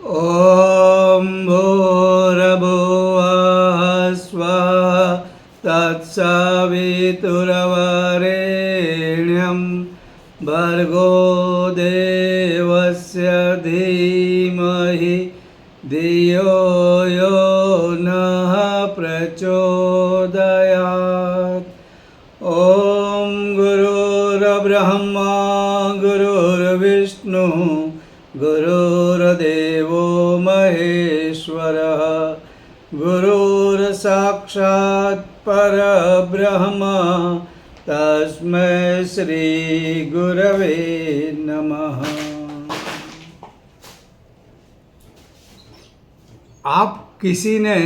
ॐ भूर्भुवः स्वः तत्सवितुर्वरेण्यं भर्गो देवस्य धीमहि धियो यो नः प्रचोदयात्। ॐ गुरुर्ब्रह्मा गुरुर्विष्णुः गुरुर्देवो महेश्वरः गुरुर्साक्षात् परब्रह्म तस्मै श्री गुरवे नमः। आप किसी ने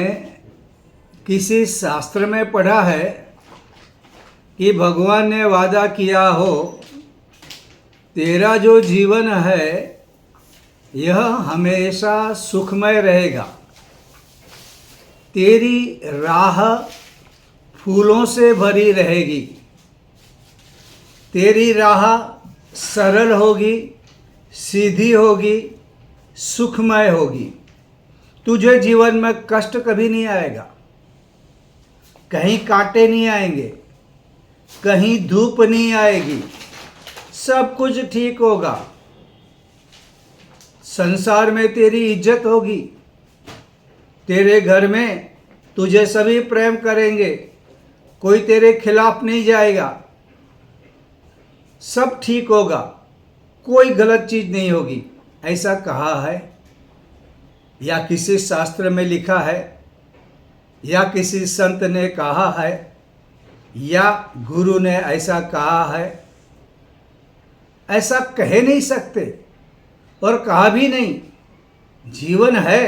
किसी शास्त्र में पढ़ा है कि भगवान ने वादा किया हो, तेरा जो जीवन है यह हमेशा सुखमय रहेगा, तेरी राह फूलों से भरी रहेगी, तेरी राह सरल होगी, सीधी होगी, सुखमय होगी। तुझे जीवन में कष्ट कभी नहीं आएगा, कहीं कांटे नहीं आएंगे, कहीं धूप नहीं आएगी, सब कुछ ठीक होगा। संसार में तेरी इज्जत होगी, तेरे घर में तुझे सभी प्रेम करेंगे, कोई तेरे खिलाफ नहीं जाएगा, सब ठीक होगा, कोई गलत चीज नहीं होगी। ऐसा कहा है या किसी शास्त्र में लिखा है या किसी संत ने कहा है या गुरु ने ऐसा कहा है, ऐसा कह नहीं सकते और कहा भी नहीं। जीवन है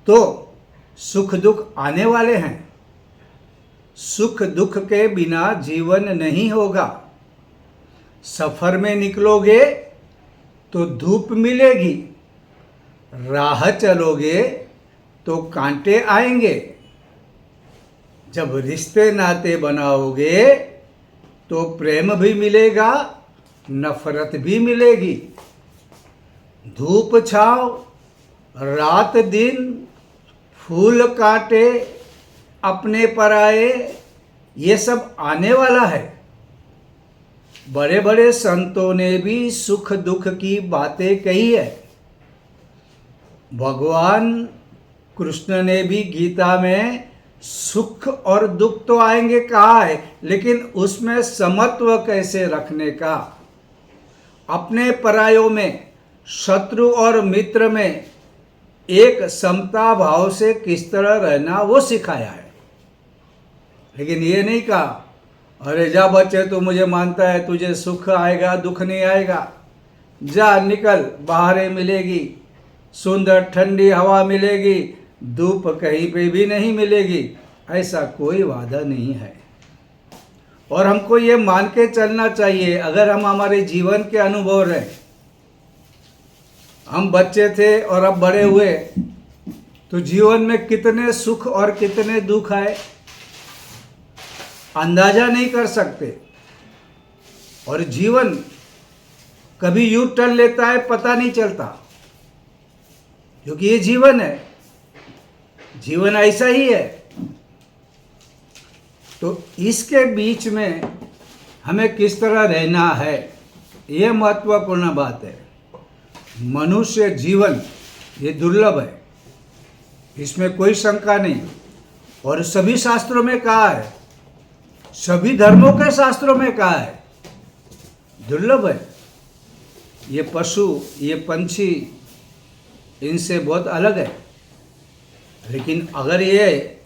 तो सुख दुख आने वाले हैं, सुख दुख के बिना जीवन नहीं होगा। सफर में निकलोगे तो धूप मिलेगी, राह चलोगे तो कांटे आएंगे, जब रिश्ते नाते बनाओगे तो प्रेम भी मिलेगा, नफरत भी मिलेगी। धूप छाव, रात दिन, फूल काटे, अपने पराए, ये सब आने वाला है। बड़े बड़े संतों ने भी सुख दुख की बातें कही है। भगवान कृष्ण ने भी गीता में सुख और दुख तो आएंगे कहा है, लेकिन उसमें समत्व कैसे रखने का, अपने परायों में, शत्रु और मित्र में एक समता भाव से किस तरह रहना वो सिखाया है। लेकिन ये नहीं कहा अरे जा बच्चे तू मुझे मानता है, तुझे सुख आएगा दुख नहीं आएगा, जा निकल, बाहरें मिलेगी, सुंदर ठंडी हवा मिलेगी, धूप कहीं पे भी नहीं मिलेगी। ऐसा कोई वादा नहीं है। और हमको ये मान के चलना चाहिए, अगर हम हमारे जीवन के अनुभव रहे, हम बच्चे थे और अब बड़े हुए, तो जीवन में कितने सुख और कितने दुख आए अंदाजा नहीं कर सकते। और जीवन कभी यूं टल लेता है पता नहीं चलता, क्योंकि ये जीवन है, जीवन ऐसा ही है। तो इसके बीच में हमें किस तरह रहना है, ये महत्वपूर्ण बात है। मनुष्य जीवन ये दुर्लभ है, इसमें कोई शंका नहीं। और सभी शास्त्रों में कहा है, सभी धर्मों के शास्त्रों में कहा है, दुर्लभ है। ये पशु, ये पंछी इनसे बहुत अलग है, लेकिन अगर ये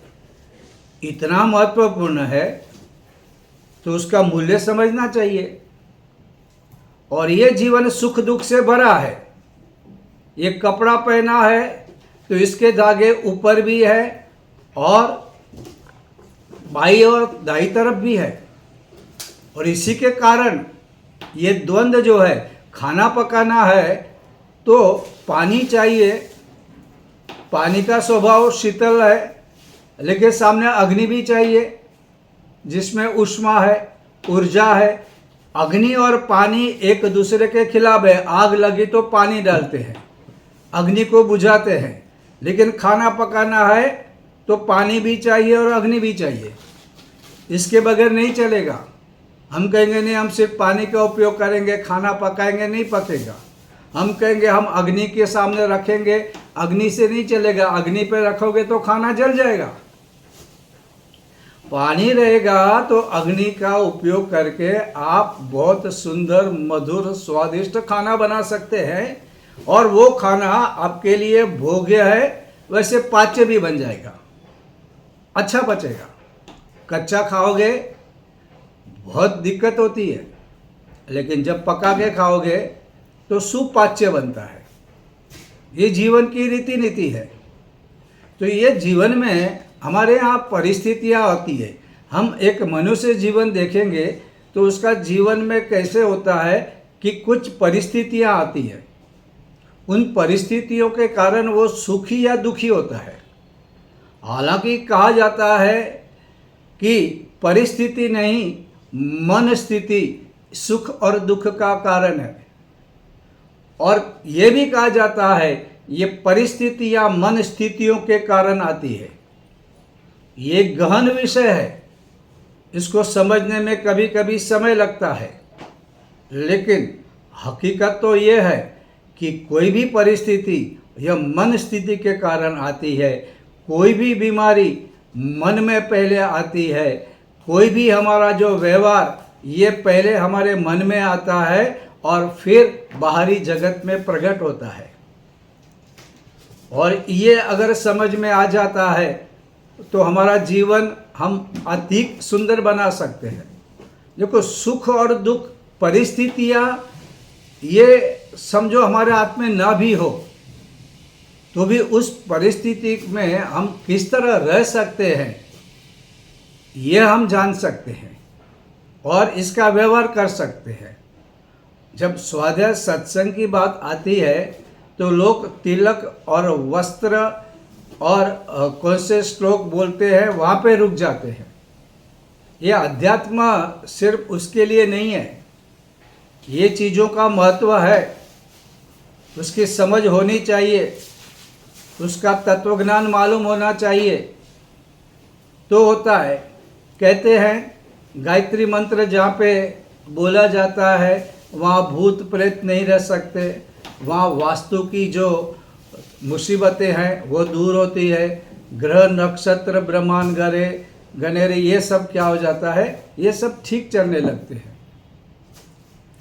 इतना महत्वपूर्ण है तो उसका मूल्य समझना चाहिए। और ये जीवन सुख दुख से भरा है। ये कपड़ा पहना है तो इसके धागे ऊपर भी है और बाई और दाई तरफ भी है। और इसी के कारण ये द्वंद्व जो है, खाना पकाना है तो पानी चाहिए, पानी का स्वभाव शीतल है, लेकिन सामने अग्नि भी चाहिए जिसमें ऊष्मा है, ऊर्जा है। अग्नि और पानी एक दूसरे के खिलाफ है, आग लगी तो पानी डालते हैं, अग्नि को बुझाते हैं, लेकिन खाना पकाना है तो पानी भी चाहिए और अग्नि भी चाहिए, इसके बगैर नहीं चलेगा। हम कहेंगे नहीं हम सिर्फ पानी का उपयोग करेंगे, खाना पकाएंगे, नहीं पकेगा। हम कहेंगे हम अग्नि के सामने रखेंगे, अग्नि से नहीं चलेगा, अग्नि पे रखोगे तो खाना जल जाएगा। पानी रहेगा तो अग्नि का उपयोग करके आप बहुत सुंदर मधुर स्वादिष्ट खाना बना सकते हैं, और वो खाना आपके लिए भोग्य है, वैसे पाच्य भी बन जाएगा, अच्छा पचेगा। कच्चा खाओगे बहुत दिक्कत होती है, लेकिन जब पका के खाओगे तो सुपाच्य बनता है। ये जीवन की रीति नीति है। तो ये जीवन में हमारे यहाँ परिस्थितियाँ होती है। हम एक मनुष्य जीवन देखेंगे तो उसका जीवन में कैसे होता है कि कुछ परिस्थितियाँ आती है, उन परिस्थितियों के कारण वो सुखी या दुखी होता है। हालांकि कहा जाता है कि परिस्थिति नहीं, मन स्थिति सुख और दुख का कारण है। और ये भी कहा जाता है ये परिस्थिति या मन स्थितियों के कारण आती है। ये गहन विषय है, इसको समझने में कभी कभी समय लगता है, लेकिन हकीकत तो ये है कि कोई भी परिस्थिति या मन स्थिति के कारण आती है। कोई भी बीमारी मन में पहले आती है, कोई भी हमारा जो व्यवहार ये पहले हमारे मन में आता है और फिर बाहरी जगत में प्रकट होता है। और ये अगर समझ में आ जाता है तो हमारा जीवन हम अधिक सुंदर बना सकते हैं। देखो, सुख और दुख परिस्थितियाँ ये समझो हमारे हाथ में ना भी हो तो भी उस परिस्थिति में हम किस तरह रह सकते हैं ये हम जान सकते हैं और इसका व्यवहार कर सकते हैं। जब स्वाध्याय सत्संग की बात आती है तो लोग तिलक और वस्त्र और कौन से श्लोक बोलते हैं वहाँ पे रुक जाते हैं। ये अध्यात्म सिर्फ उसके लिए नहीं है, ये चीज़ों का महत्व है, उसकी समझ होनी चाहिए, उसका तत्वज्ञान मालूम होना चाहिए तो होता है। कहते हैं गायत्री मंत्र जहाँ पे बोला जाता है वहाँ भूत प्रेत नहीं रह सकते, वहाँ वास्तु की जो मुसीबतें हैं वो दूर होती है, ग्रह नक्षत्र ब्रह्मांड गरे गनेरे ये सब क्या हो जाता है, ये सब ठीक चलने लगते हैं।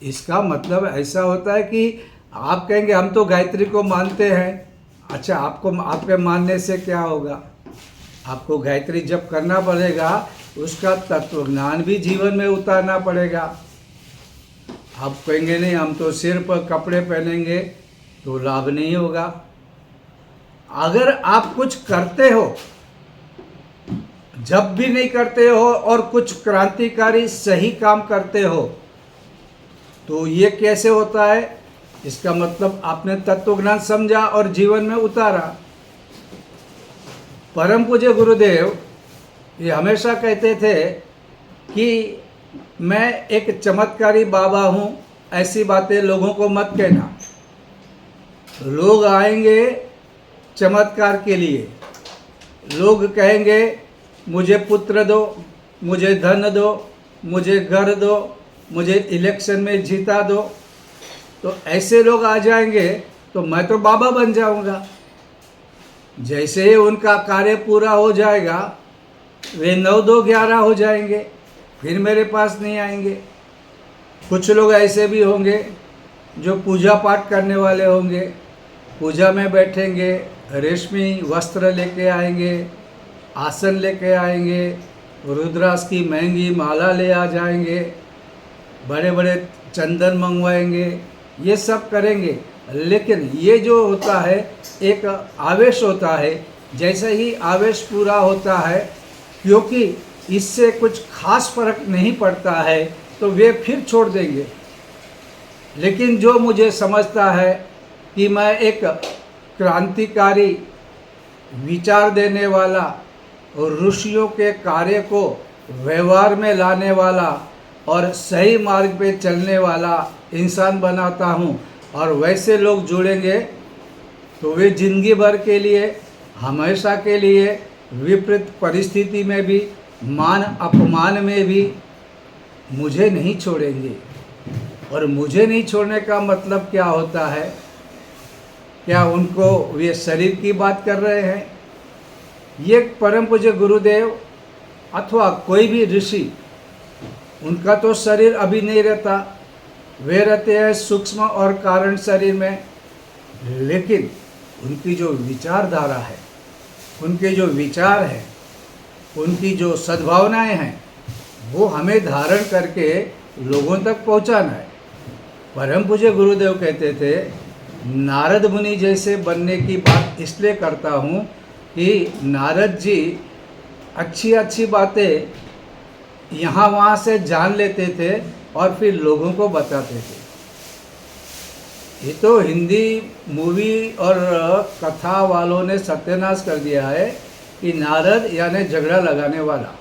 इसका मतलब ऐसा होता है कि आप कहेंगे हम तो गायत्री को मानते हैं। अच्छा, आपको आपके मानने से क्या होगा? आपको गायत्री जप करना पड़ेगा, उसका तत्वज्ञान भी जीवन में उतारना पड़ेगा। आप कहेंगे नहीं हम तो सिर्फ कपड़े पहनेंगे तो लाभ नहीं होगा। अगर आप कुछ करते हो, जब भी नहीं करते हो और कुछ क्रांतिकारी सही काम करते हो तो ये कैसे होता है? इसका मतलब आपने तत्वज्ञान समझा और जीवन में उतारा। परम पूज्य गुरुदेव ये हमेशा कहते थे कि मैं एक चमत्कारी बाबा हूँ, ऐसी बातें लोगों को मत कहना। लोग आएंगे चमत्कार के लिए, लोग कहेंगे मुझे पुत्र दो, मुझे धन दो, मुझे घर दो, मुझे इलेक्शन में जीता दो। तो ऐसे लोग आ जाएंगे तो मैं तो बाबा बन जाऊंगा। जैसे ही उनका कार्य पूरा हो जाएगा वे 9, 2, 11 हो जाएंगे, फिर मेरे पास नहीं आएंगे। कुछ लोग ऐसे भी होंगे जो पूजा पाठ करने वाले होंगे, पूजा में बैठेंगे, रेशमी वस्त्र लेके आएंगे, आसन लेके आएंगे, रुद्राक्ष की महंगी माला ले आ जाएंगे, बड़े बड़े चंदन मंगवाएंगे, ये सब करेंगे। लेकिन ये जो होता है एक आवेश होता है, जैसे ही आवेश पूरा होता है, क्योंकि इससे कुछ खास फर्क नहीं पड़ता है तो वे फिर छोड़ देंगे। लेकिन जो मुझे समझता है कि मैं एक क्रांतिकारी विचार देने वाला और ऋषियों के कार्य को व्यवहार में लाने वाला और सही मार्ग पे चलने वाला इंसान बनाता हूँ, और वैसे लोग जुड़ेंगे तो वे जिंदगी भर के लिए, हमेशा के लिए, विपरीत परिस्थिति में भी, मान अपमान में भी मुझे नहीं छोड़ेंगे। और मुझे नहीं छोड़ने का मतलब क्या होता है? क्या उनको वे शरीर की बात कर रहे हैं? ये परम पूज्य गुरुदेव अथवा कोई भी ऋषि, उनका तो शरीर अभी नहीं रहता, वे रहते हैं सूक्ष्म और कारण शरीर में, लेकिन उनकी जो विचारधारा है, उनके जो विचार हैं, उनकी जो सद्भावनाएं हैं, वो हमें धारण करके लोगों तक पहुंचाना है। परम पूज्य गुरुदेव कहते थे, नारद मुनि जैसे बनने की बात इसलिए करता हूँ कि नारद जी अच्छी अच्छी बातें यहाँ वहाँ से जान लेते थे और फिर लोगों को बताते थे। ये तो हिंदी मूवी और कथा वालों ने सत्यानाश कर दिया है कि नारद यानी झगड़ा लगाने वाला।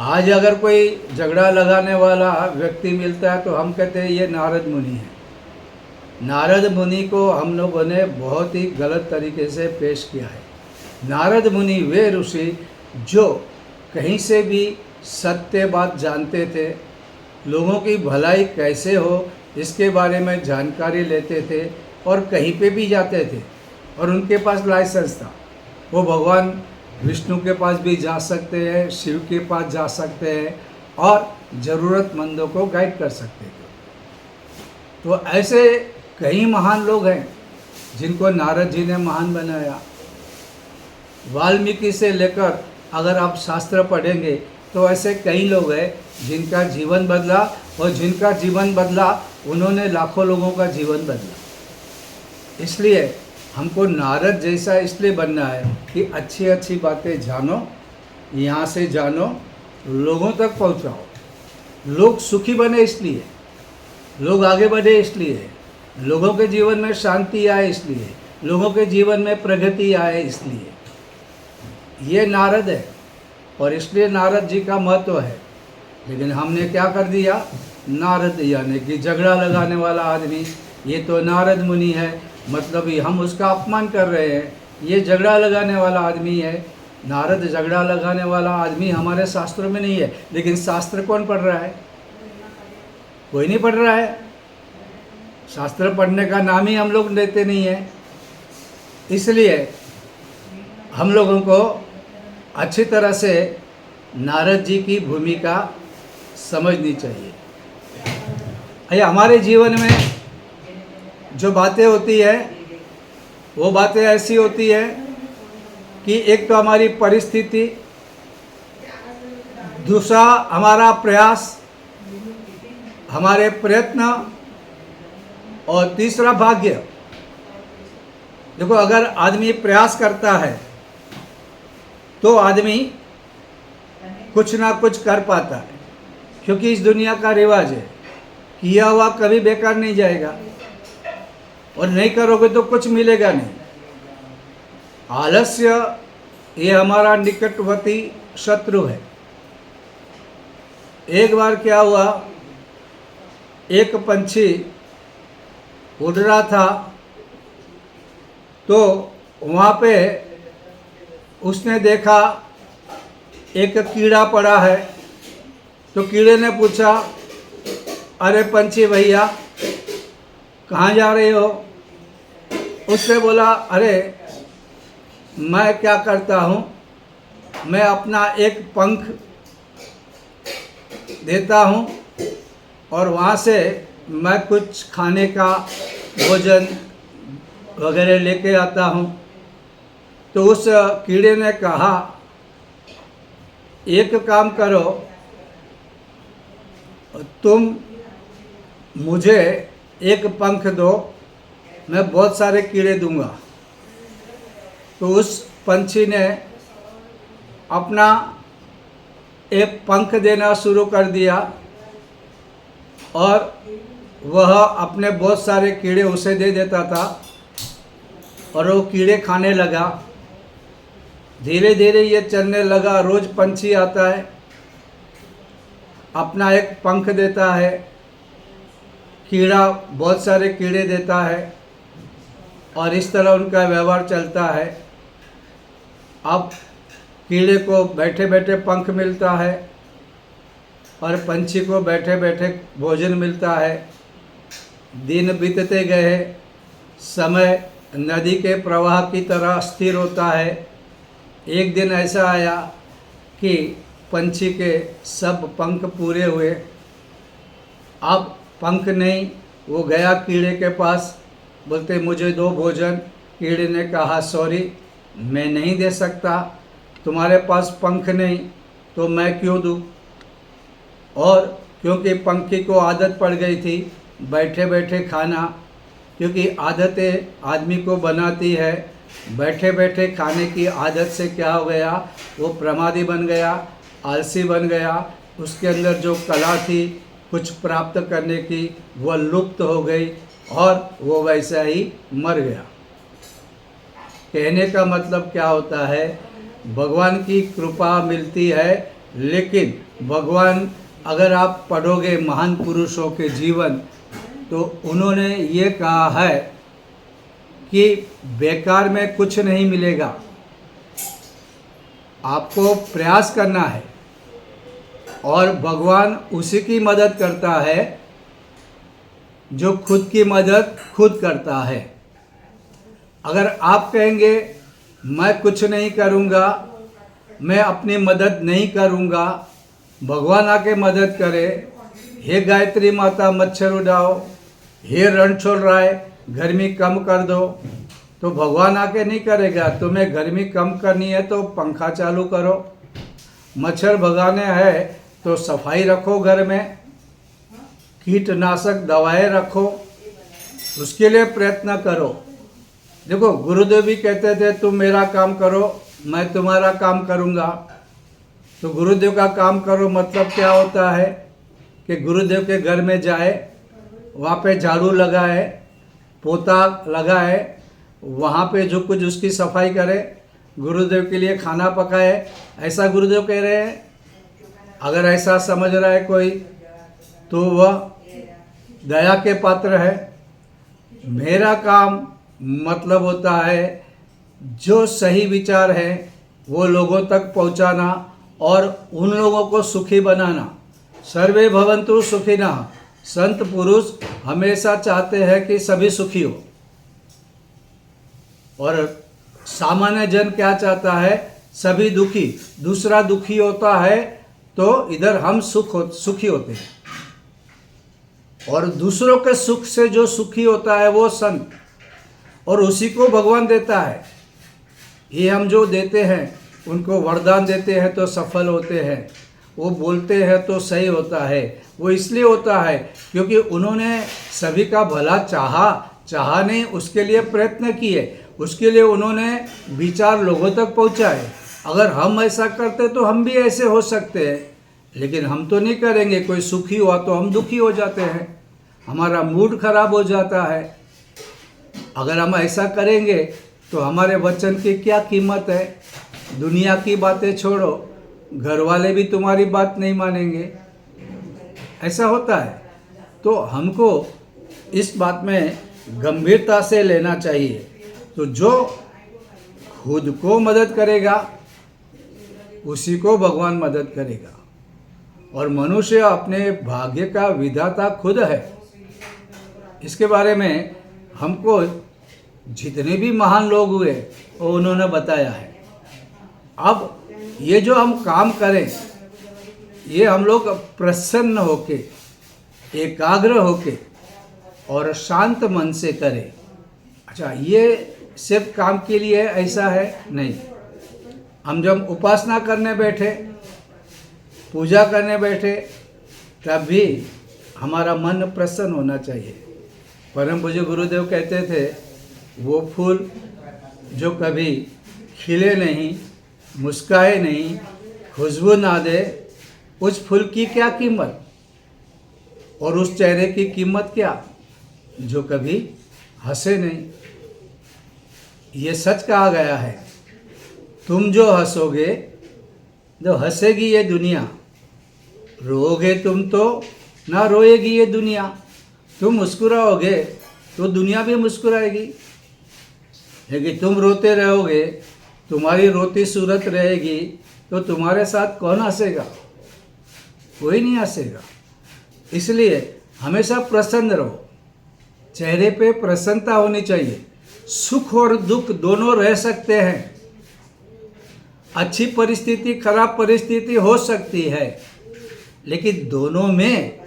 आज अगर कोई झगड़ा लगाने वाला व्यक्ति मिलता है तो हम कहते हैं ये नारद मुनि है। नारद मुनि को हम लोगों ने बहुत ही गलत तरीके से पेश किया है। नारद मुनि वे ऋषि जो कहीं से भी सत्य बात जानते थे, लोगों की भलाई कैसे हो इसके बारे में जानकारी लेते थे और कहीं पे भी जाते थे और उनके पास लाइसेंस था। वो भगवान विष्णु के पास भी जा सकते हैं, शिव के पास जा सकते हैं और ज़रूरतमंदों को गाइड कर सकते थे। तो ऐसे कई महान लोग हैं जिनको नारद जी ने महान बनाया। वाल्मीकि से लेकर अगर आप शास्त्र पढ़ेंगे तो ऐसे कई लोग हैं जिनका जीवन बदला, और जिनका जीवन बदला उन्होंने लाखों लोगों का जीवन बदला। इसलिए हमको नारद जैसा इसलिए बनना है कि अच्छी अच्छी बातें जानो, यहाँ से जानो, लोगों तक पहुँचाओ। लोग सुखी बने इसलिए, लोग आगे बढ़े इसलिए, लोगों के जीवन में शांति आए इसलिए, लोगों के जीवन में प्रगति आए इसलिए। ये नारद है और इसलिए नारद जी का महत्व है। लेकिन हमने क्या कर दिया? नारद यानी कि झगड़ा लगाने वाला आदमी, ये तो नारद मुनि है, मतलब ये हम उसका अपमान कर रहे हैं, ये झगड़ा लगाने वाला आदमी है। नारद झगड़ा लगाने वाला आदमी हमारे शास्त्रों में नहीं है। लेकिन शास्त्र कौन पढ़ रहा है? कोई नहीं पढ़ रहा है। शास्त्र पढ़ने का नाम ही हम लोग लेते नहीं है। इसलिए हम लोगों को अच्छी तरह से नारद जी की भूमिका समझनी चाहिए। हमारे जीवन में जो बातें होती है वो बातें ऐसी होती है कि एक तो हमारी परिस्थिति, दूसरा हमारा प्रयास, हमारे प्रयत्न, और तीसरा भाग्य। देखो, अगर आदमी प्रयास करता है तो आदमी कुछ ना कुछ कर पाता है, क्योंकि इस दुनिया का रिवाज है, किया हुआ कभी बेकार नहीं जाएगा और नहीं करोगे तो कुछ मिलेगा नहीं। आलस्य ये हमारा निकटवर्ती शत्रु है। एक बार क्या हुआ, एक पंछी उड़ रहा था तो वहाँ पे उसने देखा एक कीड़ा पड़ा है। तो कीड़े ने पूछा, अरे पंछी भैया कहाँ जा रहे हो? उसने बोला, अरे मैं क्या करता हूँ, मैं अपना एक पंख देता हूँ और वहाँ से मैं कुछ खाने का भोजन वगैरह लेके आता हूँ। तो उस कीड़े ने कहा, एक काम करो, तुम मुझे एक पंख दो, मैं बहुत सारे कीड़े दूंगा। तो उस पंछी ने अपना एक पंख देना शुरू कर दिया और वह अपने बहुत सारे कीड़े उसे दे देता था और वो कीड़े खाने लगा। धीरे धीरे ये चलने लगा। रोज़ पंछी आता है, अपना एक पंख देता है, कीड़ा बहुत सारे कीड़े देता है और इस तरह उनका व्यवहार चलता है। अब कीड़े को बैठे बैठे पंख मिलता है और पंछी को बैठे बैठे भोजन मिलता है। दिन बीतते गए, समय नदी के प्रवाह की तरह स्थिर होता है। एक दिन ऐसा आया कि पंछी के सब पंख पूरे हुए। अब पंख नहीं, वो गया कीड़े के पास, बोलते मुझे दो भोजन। कीड़े ने कहा सॉरी, मैं नहीं दे सकता, तुम्हारे पास पंख नहीं तो मैं क्यों दूँ। और क्योंकि पंखी को आदत पड़ गई थी बैठे बैठे खाना, क्योंकि आदतें आदमी को बनाती है। बैठे बैठे खाने की आदत से क्या हो गया, वो प्रमादी बन गया, आलसी बन गया। उसके अंदर जो कला थी कुछ प्राप्त करने की, वह लुप्त हो गई और वो वैसा ही मर गया। कहने का मतलब क्या होता है, भगवान की कृपा मिलती है, लेकिन भगवान अगर आप पढ़ोगे महान पुरुषों के जीवन, तो उन्होंने ये कहा है कि बेकार में कुछ नहीं मिलेगा, आपको प्रयास करना है। और भगवान उसी की मदद करता है जो खुद की मदद खुद करता है। अगर आप कहेंगे मैं कुछ नहीं करूँगा, मैं अपनी मदद नहीं करूँगा, भगवान आके मदद करे, हे गायत्री माता मच्छर उड़ाओ, हे रणछोड़ राय गर्मी कम कर दो, तो भगवान आके नहीं करेगा। तुम्हें गर्मी कम करनी है तो पंखा चालू करो, मच्छर भगाने हैं तो सफाई रखो, घर में कीटनाशक दवाएं रखो, उसके लिए प्रयत्न करो। देखो गुरुदेव भी कहते थे तुम मेरा काम करो मैं तुम्हारा काम करूँगा। तो गुरुदेव का काम करो मतलब क्या होता है कि गुरुदेव के घर में जाए, वहाँ पे झाड़ू लगाए, पोता लगाए, वहाँ पे जो कुछ उसकी सफाई करे, गुरुदेव के लिए खाना पकाए, ऐसा गुरुदेव कह रहे हैं। अगर ऐसा समझ रहा है कोई तो वह दया के पात्र है। मेरा काम मतलब होता है जो सही विचार है वो लोगों तक पहुंचाना और उन लोगों को सुखी बनाना। सर्वे भवन्तु सुखिनः, संत पुरुष हमेशा चाहते हैं कि सभी सुखी हो। और सामान्य जन क्या चाहता है, सभी दुखी। दूसरा दुखी होता है तो इधर हम सुखी होते हैं। और दूसरों के सुख से जो सुखी होता है वो संत, और उसी को भगवान देता है। ये हम जो देते हैं उनको वरदान देते हैं तो सफल होते हैं, वो बोलते हैं तो सही होता है। वो इसलिए होता है क्योंकि उन्होंने सभी का भला चाहा नहीं, उसके लिए प्रयत्न किए, उसके लिए उन्होंने विचार लोगों तक पहुंचाए। अगर हम ऐसा करते तो हम भी ऐसे हो सकते हैं, लेकिन हम तो नहीं करेंगे। कोई सुखी हुआ तो हम दुखी हो जाते हैं, हमारा मूड खराब हो जाता है। अगर हम ऐसा करेंगे तो हमारे वचन की क्या कीमत है। दुनिया की बातें छोड़ो, घर वाले भी तुम्हारी बात नहीं मानेंगे, ऐसा होता है। तो हमको इस बात में गंभीरता से लेना चाहिए। तो जो खुद को मदद करेगा उसी को भगवान मदद करेगा। और मनुष्य अपने भाग्य का विधाता खुद है। इसके बारे में हमको जितने भी महान लोग हुए वो उन्होंने बताया है। अब ये जो हम काम करें, ये हम लोग प्रसन्न होके, एकाग्र होके और शांत मन से करें। अच्छा, ये सिर्फ काम के लिए ऐसा है नहीं। हम जब उपासना करने बैठे, पूजा करने बैठे, तब भी हमारा मन प्रसन्न होना चाहिए। परम पूज्य गुरुदेव कहते थे वो फूल जो कभी खिले नहीं, मुस्काए नहीं, खुशबू ना दे, उस फूल की क्या कीमत, और उस चेहरे की कीमत क्या जो कभी हंसे नहीं। ये सच कहा गया है, तुम जो हंसोगे तो हंसेगी ये दुनिया, रोओगे तुम तो ना रोएगी ये दुनिया। तुम मुस्कुराओगे तो दुनिया भी मुस्कुराएगी। लेकिन तुम रोते रहोगे, तुम्हारी रोती सूरत रहेगी, तो तुम्हारे साथ कौन हंसेगा? कोई नहीं हंसेगा। इसलिए हमेशा प्रसन्न रहो, चेहरे पे प्रसन्नता होनी चाहिए। सुख और दुख दोनों रह सकते हैं, अच्छी परिस्थिति खराब परिस्थिति हो सकती है, लेकिन दोनों में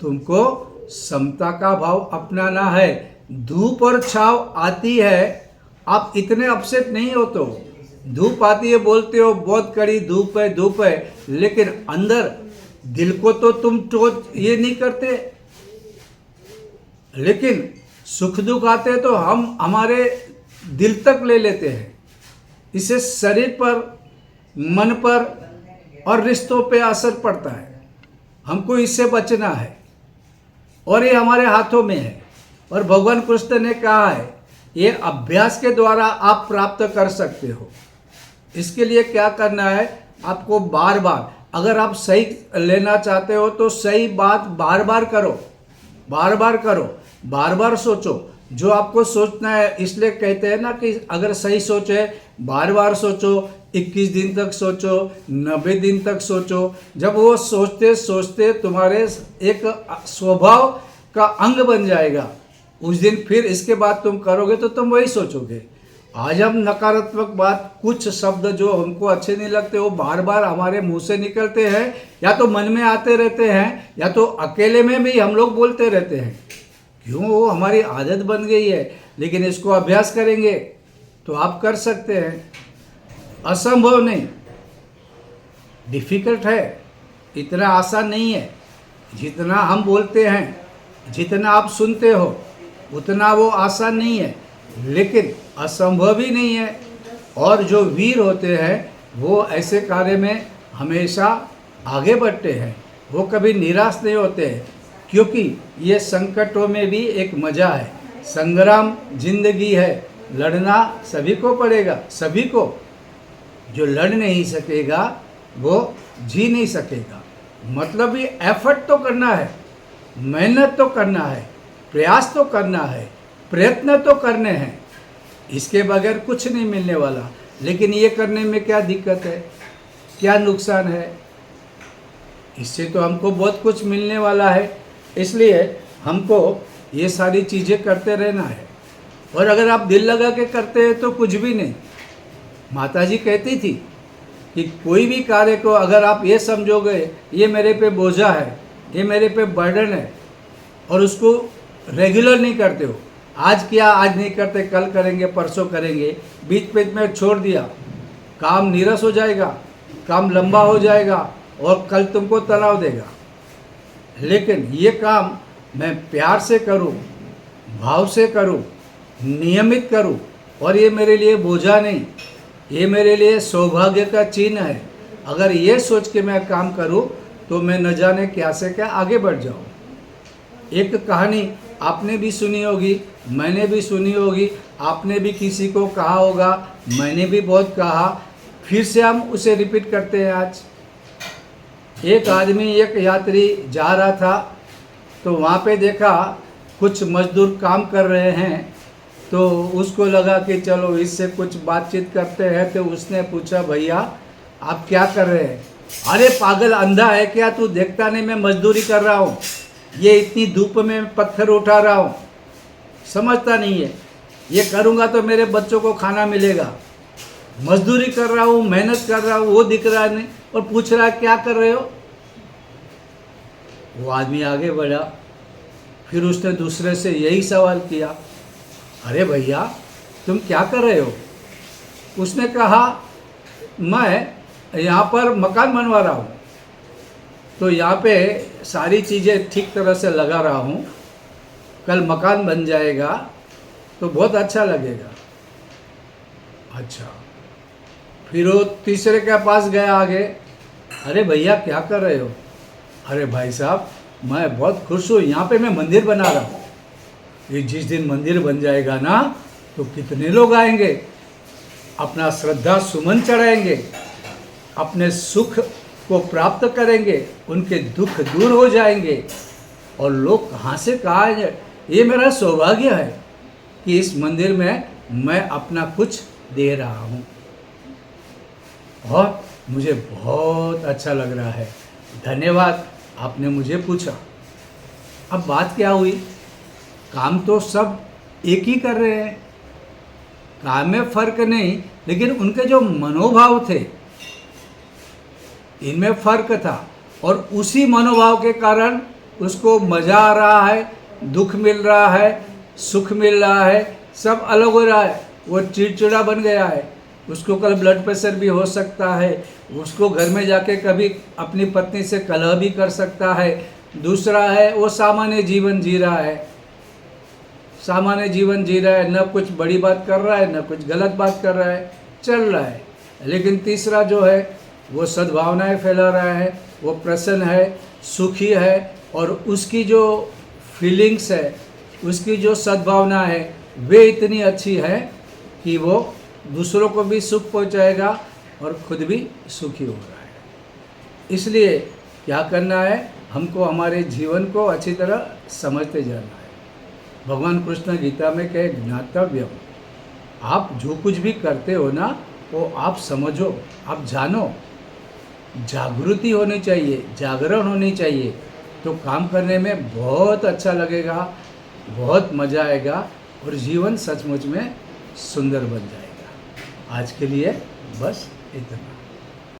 तुमको समता का भाव अपनाना है। धूप और छाव आती है, आप इतने अपसेट नहीं होते हो। धूप आती है, बोलते हो बहुत कड़ी धूप है धूप है, लेकिन अंदर दिल को तो तुम ये नहीं करते। लेकिन सुख दुख आते तो हम हमारे दिल तक ले लेते हैं। इससे शरीर पर, मन पर और रिश्तों पे असर पड़ता है। हमको इससे बचना है और ये हमारे हाथों में है। और भगवान कृष्ण ने कहा है ये अभ्यास के द्वारा आप प्राप्त कर सकते हो। इसके लिए क्या करना है, आपको बार बार, अगर आप सही लेना चाहते हो तो सही बात बार बार करो, बार बार करो, बार बार सोचो जो आपको सोचना है। इसलिए कहते हैं ना कि अगर सही सोचे, बार बार सोचो, 21 दिन तक सोचो, 90 दिन तक सोचो। जब वो सोचते सोचते तुम्हारे एक स्वभाव का अंग बन जाएगा, उस दिन फिर इसके बाद तुम करोगे तो तुम वही सोचोगे। आज हम नकारात्मक बात, कुछ शब्द जो हमको अच्छे नहीं लगते वो बार बार हमारे मुंह से निकलते हैं, या तो मन में आते रहते हैं, या तो अकेले में भी हम लोग बोलते रहते हैं। क्यों? वो हमारी आदत बन गई है। लेकिन इसको अभ्यास करेंगे तो आप कर सकते हैं। असंभव नहीं, डिफिकल्ट है, इतना आसान नहीं है। जितना हम बोलते हैं, जितना आप सुनते हो, उतना वो आसान नहीं है, लेकिन असंभव भी नहीं है। और जो वीर होते हैं वो ऐसे कार्य में हमेशा आगे बढ़ते हैं, वो कभी निराश नहीं होते हैं, क्योंकि ये संकटों में भी एक मज़ा है। संग्राम जिंदगी है, लड़ना सभी को पड़ेगा, सभी को। जो लड़ नहीं सकेगा वो जी नहीं सकेगा। मतलब ये एफर्ट तो करना है, मेहनत तो करना है, प्रयास तो करना है, प्रयत्न तो करने हैं। इसके बगैर कुछ नहीं मिलने वाला। लेकिन ये करने में क्या दिक्कत है, क्या नुकसान है? इससे तो हमको बहुत कुछ मिलने वाला है। इसलिए हमको ये सारी चीज़ें करते रहना है। और अगर आप दिल लगा के करते हैं तो कुछ भी नहीं। माताजी कहती थी कि कोई भी कार्य को अगर आप ये समझोगे ये मेरे पे बोझा है, ये मेरे पे बर्डन है, और उसको रेगुलर नहीं करते हो, आज किया आज नहीं करते, कल करेंगे परसों करेंगे, बीच बीच में छोड़ दिया, काम नीरस हो जाएगा, काम लंबा हो जाएगा और कल तुमको तनाव देगा। लेकिन ये काम मैं प्यार से करूं, भाव से करूं, नियमित करूं, और ये मेरे लिए बोझा नहीं, ये मेरे लिए सौभाग्य का चिन्ह है। अगर ये सोच के मैं काम करूं तो मैं न जाने क्या से क्या आगे बढ़ जाऊं। एक कहानी आपने भी सुनी होगी, मैंने भी सुनी होगी, आपने भी किसी को कहा होगा, मैंने भी बहुत कहा, फिर से हम उसे रिपीट करते हैं आज। एक आदमी, एक यात्री जा रहा था, तो वहाँ पे देखा कुछ मजदूर काम कर रहे हैं, तो उसको लगा कि चलो इससे कुछ बातचीत करते हैं। तो उसने पूछा, भैया आप क्या कर रहे हैं? अरे पागल, अंधा है क्या तू? देखता नहीं मैं मजदूरी कर रहा हूँ, ये इतनी धूप में पत्थर उठा रहा हूँ, समझता नहीं है। ये करूँगा तो मेरे बच्चों को खाना मिलेगा। मजदूरी कर रहा हूँ, मेहनत कर रहा हूँ, वो दिख रहा नहीं, और पूछ रहा है क्या कर रहे हो? वो आदमी आगे बढ़ा, फिर उसने दूसरे से यही सवाल किया, अरे भैया तुम क्या कर रहे हो? उसने कहा, मैं यहाँ पर मकान बनवा रहा हूँ, तो यहाँ पे सारी चीज़ें ठीक तरह से लगा रहा हूँ, कल मकान बन जाएगा तो बहुत अच्छा लगेगा। अच्छा, फिर वो तीसरे के पास गया आगे, अरे भैया क्या कर रहे हो? अरे भाई साहब मैं बहुत खुश हूँ, यहाँ पे मैं मंदिर बना रहा हूँ, ये जिस दिन मंदिर बन जाएगा ना तो कितने लोग आएंगे, अपना श्रद्धा सुमन चढ़ाएंगे, अपने सुख को प्राप्त करेंगे, उनके दुख दूर हो जाएंगे, और लोग कहाँ से कहाँ आएंगे। ये मेरा सौभाग्य है कि इस मंदिर में मैं अपना कुछ दे रहा हूँ और मुझे बहुत अच्छा लग रहा है। धन्यवाद, आपने मुझे पूछा। अब बात क्या हुई, काम तो सब एक ही कर रहे हैं, काम में फर्क नहीं, लेकिन उनके जो मनोभाव थे इनमें फर्क था। और उसी मनोभाव के कारण उसको मज़ा आ रहा है, दुख मिल रहा है, सुख मिल रहा है, सब अलग हो रहा है। वो चिड़चिड़ा बन गया है, उसको कल ब्लड प्रेशर भी हो सकता है, उसको घर में जाके कभी अपनी पत्नी से कलह भी कर सकता है। दूसरा है वो सामान्य जीवन जी रहा है, सामान्य जीवन जी रहा है, न कुछ बड़ी बात कर रहा है, न कुछ गलत बात कर रहा है, चल रहा है। लेकिन तीसरा जो है वो सद्भावनाएं फैला रहा है, वो प्रसन्न है, सुखी है, और उसकी जो फीलिंग्स है, उसकी जो सद्भावना है वे इतनी अच्छी है कि वो दूसरों को भी सुख पहुंचाएगा और खुद भी सुखी हो रहा है। इसलिए क्या करना है, हमको हमारे जीवन को अच्छी तरह समझते जाना है। भगवान कृष्ण गीता में कहे ज्ञातव्यम, आप जो कुछ भी करते हो ना वो आप समझो, आप जानो, जागृति होनी चाहिए, जागरण होनी चाहिए, तो काम करने में बहुत अच्छा लगेगा, बहुत मज़ा आएगा और जीवन सचमुच में सुंदर बन जाएगा। आज के लिए बस इतना।